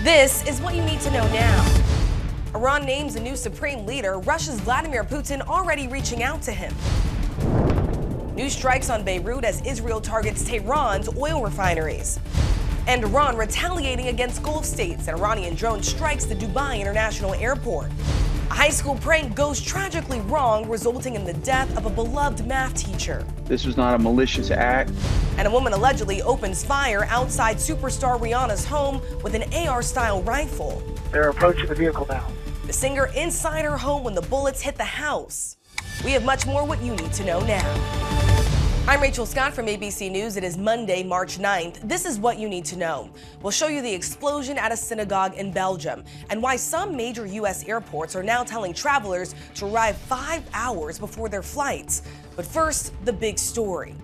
This is what you need to know now. Iran names a new supreme leader. Russia's Vladmir Putin already reaching out to him. New strikes on Beirut as Israel targets Tehran's oil refineries. And Iran retaliating against Gulf states. An Iranian drone strikes the Dubai International Airport. A high school prank goes tragically wrong, resulting in the death of a beloved math teacher. This was not a malicious act. And a woman allegedly opens fire outside superstar Rihanna's home with an AR-style rifle. They're approaching the vehicle now. The singer inside her home when the bullets hit the house. We have much more what you need to know now. I'm Rachel Scott from ABC News. It is Monday, March 9th. This is what you need to know. We'll show you the explosion at a synagogue in Belgium and why some major U.S. airports are now telling travelers to arrive 5 hours before their flights. But first, the big story.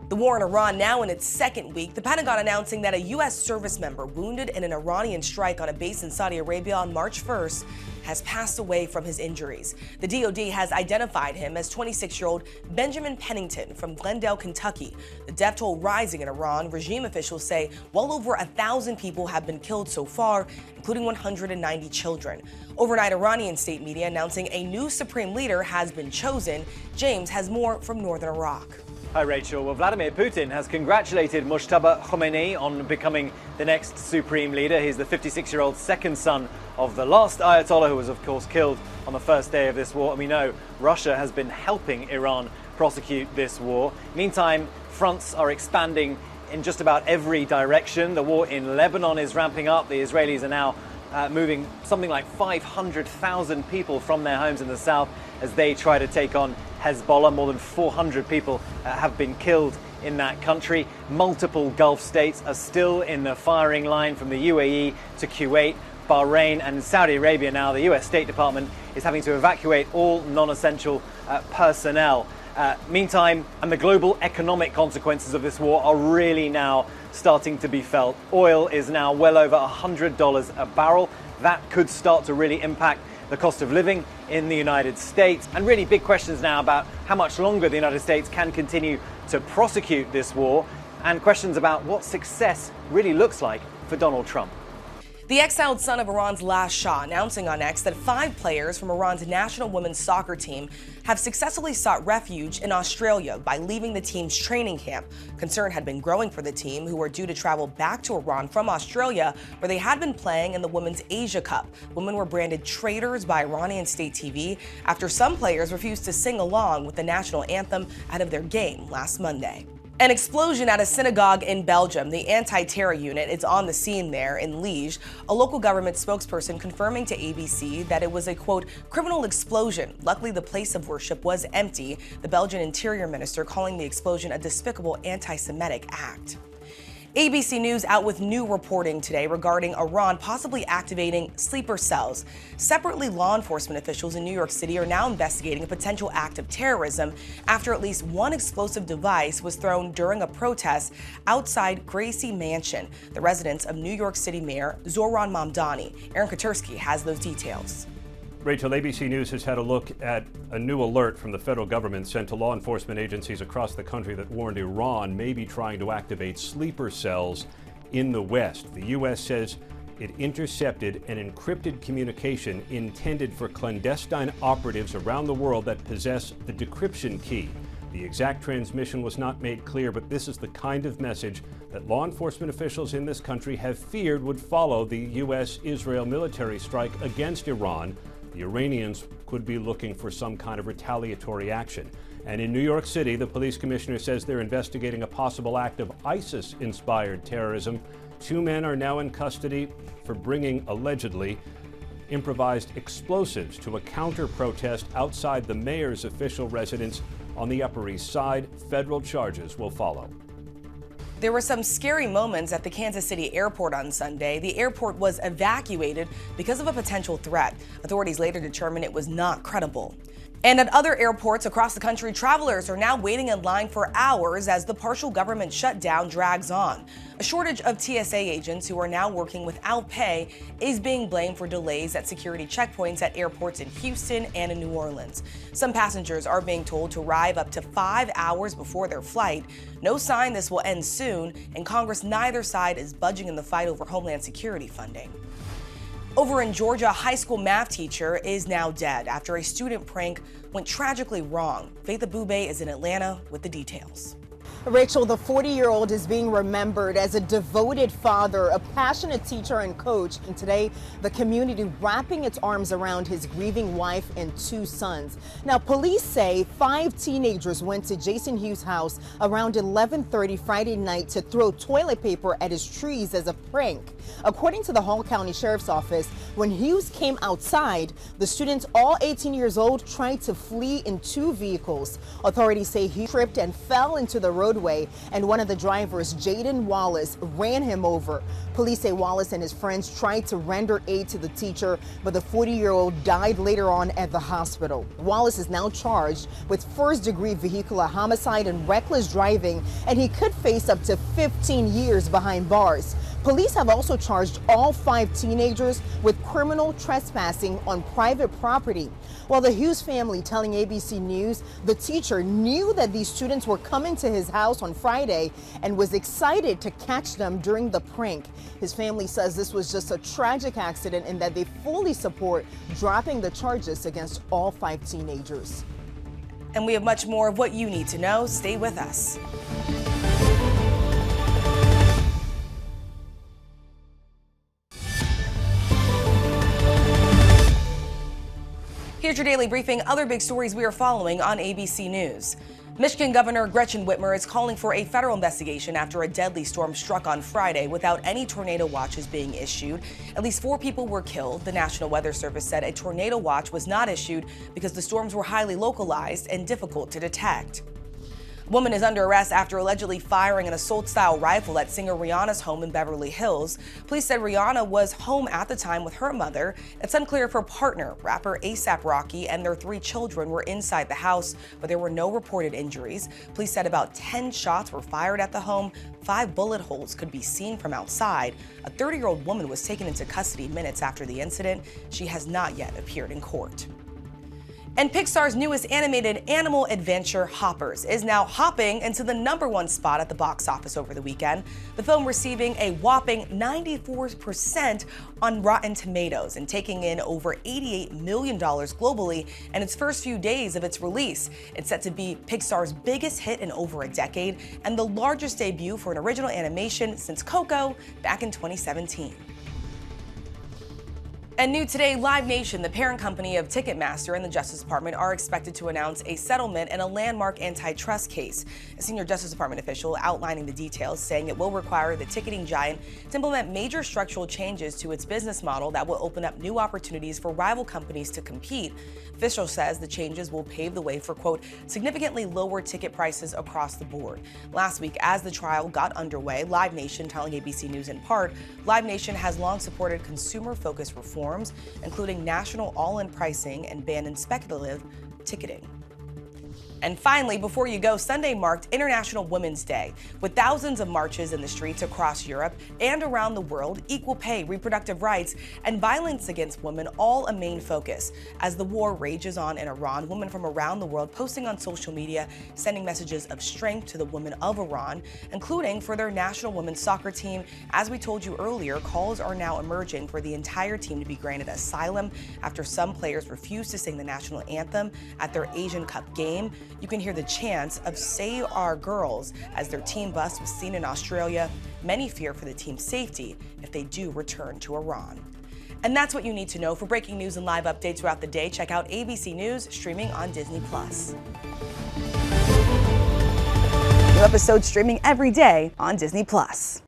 The war in Iran now in its second week, the Pentagon announcing that a U.S. service member wounded in an Iranian strike on a base in Saudi Arabia on March 1st has passed away from his injuries. The DoD has identified him as 26-year-old Benjamin Pennington from Glendale, Kentucky. The death toll rising in Iran. Regime officials say well over 1,000 people have been killed so far, including 190 children. Overnight, Iranian state media announcing a new supreme leader has been chosen. James has more from northern Iraq. Hi, Rachel. Well, Vladimir Putin has congratulated Mujtaba Khomeini on becoming the next supreme leader. He's the 56-year-old second son of the last Ayatollah, who was, of course, killed on the first day of this war. And we know Russia has been helping Iran prosecute this war. Meantime, fronts are expanding in just about every direction. The war in Lebanon is ramping up. The Israelis are now moving something like 500,000 people from their homes in the south as they try to take on Hezbollah. More than 400 people have been killed in that country. Multiple Gulf states are still in the firing line, from the UAE to Kuwait, Bahrain and Saudi Arabia. Now the US State Department is having to evacuate all non-essential personnel. Meantime, and the global economic consequences of this war are really now starting to be felt. Oil is now well over $100 a barrel. That could start to really impact the cost of living in the United States, and really big questions now about how much longer the United States can continue to prosecute this war, and questions about what success really looks like for Donald Trump. The exiled son of Iran's last Shah announcing on X that 5 players from Iran's national women's soccer team have successfully sought refuge in Australia by leaving the team's training camp. Concern had been growing for the team, who were due to travel back to Iran from Australia, where they had been playing in the Women's Asia Cup. Women were branded traitors by Iranian state TV after some players refused to sing along with the national anthem ahead of their game last Monday. An explosion at a synagogue in Belgium. The anti-terror unit is on the scene there in Liège. A local government spokesperson confirming to ABC that it was a, quote, criminal explosion. Luckily, the place of worship was empty. The Belgian interior minister calling the explosion a despicable anti-Semitic act. ABC News out with new reporting today regarding Iran possibly activating sleeper cells. Separately, law enforcement officials in New York City are now investigating a potential act of terrorism after at least one explosive device was thrown during a protest outside Gracie Mansion, the residence of New York City Mayor Zohran Mamdani. Aaron Katersky has those details. Rachel, ABC News has had a look at a new alert from the federal government sent to law enforcement agencies across the country that warned Iran may be trying to activate sleeper cells in the West. The U.S. says it intercepted an encrypted communication intended for clandestine operatives around the world that possess the decryption key. The exact transmission was not made clear, but this is the kind of message that law enforcement officials in this country have feared would follow the U.S.-Israel military strike against Iran. The Iranians could be looking for some kind of retaliatory action. And in New York City, the police commissioner says they're investigating a possible act of ISIS-inspired terrorism. 2 men are now in custody for bringing, allegedly, improvised explosives to a counter-protest outside the mayor's official residence on the Upper East Side. Federal charges will follow. There were some scary moments at the Kansas City airport on Sunday. The airport was evacuated because of a potential threat. Authorities later determined it was not credible. And at other airports across the country, travelers are now waiting in line for hours as the partial government shutdown drags on. A shortage of TSA agents who are now working without pay is being blamed for delays at security checkpoints at airports in Houston and in New Orleans. Some passengers are being told to arrive up to 5 hours before their flight. No sign this will end soon, and Congress neither side is budging in the fight over Homeland Security funding. Over in Georgia, a high school math teacher is now dead after a student prank went tragically wrong. Faith Abube is in Atlanta with the details. Rachel, the 40-year-old is being remembered as a devoted father, a passionate teacher and coach, and today the community wrapping its arms around his grieving wife and 2 sons. Now, police say 5 teenagers went to Jason Hughes' house around 11:30 Friday night to throw toilet paper at his trees as a prank. According to the Hall County Sheriff's Office, when Hughes came outside, the students, all 18 years old, tried to flee in 2 vehicles. Authorities say he tripped and fell into the roadway, and one of the drivers, Jaden Wallace, ran him over. Police say Wallace and his friends tried to render aid to the teacher, but the 40-year-old died later on at the hospital. Wallace is now charged with first-degree vehicular homicide and reckless driving, and he could face up to 15 years behind bars. Police have also charged all 5 teenagers with criminal trespassing on private property. While the Hughes family telling ABC News the teacher knew that these students were coming to his house on Friday and was excited to catch them during the prank. His family says this was just a tragic accident and that they fully support dropping the charges against all 5 teenagers. And we have much more of what you need to know. Stay with us. Here's your daily briefing. Other big stories we are following on ABC News. Michigan Governor Gretchen Whitmer is calling for a federal investigation after a deadly storm struck on Friday without any tornado watches being issued. At least 4 people were killed. The National Weather Service said a tornado watch was not issued because the storms were highly localized and difficult to detect. A woman is under arrest after allegedly firing an assault-style rifle at singer Rihanna's home in Beverly Hills. Police said Rihanna was home at the time with her mother. It's unclear if her partner, rapper A$AP Rocky, and their 3 children were inside the house, but there were no reported injuries. Police said about 10 shots were fired at the home. 5 bullet holes could be seen from outside. A 30-year-old woman was taken into custody minutes after the incident. She has not yet appeared in court. And Pixar's newest animated animal adventure, Hoppers, is now hopping into the #1 spot at the box office over the weekend. The film receiving a whopping 94% on Rotten Tomatoes and taking in over $88 million globally in its first few days of its release. It's set to be Pixar's biggest hit in over a decade and the largest debut for an original animation since Coco back in 2017. And new today, Live Nation, the parent company of Ticketmaster, and the Justice Department are expected to announce a settlement in a landmark antitrust case. A senior Justice Department official outlining the details, saying it will require the ticketing giant to implement major structural changes to its business model that will open up new opportunities for rival companies to compete. Official says the changes will pave the way for, quote, significantly lower ticket prices across the board. Last week, as the trial got underway, Live Nation telling ABC News in part, Live Nation has long supported consumer-focused reforms, including national all-in pricing and banning speculative ticketing. And finally, before you go, Sunday marked International Women's Day, with thousands of marches in the streets across Europe and around the world. Equal pay, reproductive rights, and violence against women all a main focus. As the war rages on in Iran, women from around the world posting on social media, sending messages of strength to the women of Iran, including for their national women's soccer team. As we told you earlier, calls are now emerging for the entire team to be granted asylum after some players refused to sing the national anthem at their Asian Cup game. You can hear the chants of "Save Our Girls" as their team bus was seen in Australia. Many fear for the team's safety if they do return to Iran. And that's what you need to know. For breaking news and live updates throughout the day, check out ABC News streaming on Disney+. New episodes streaming every day on Disney+.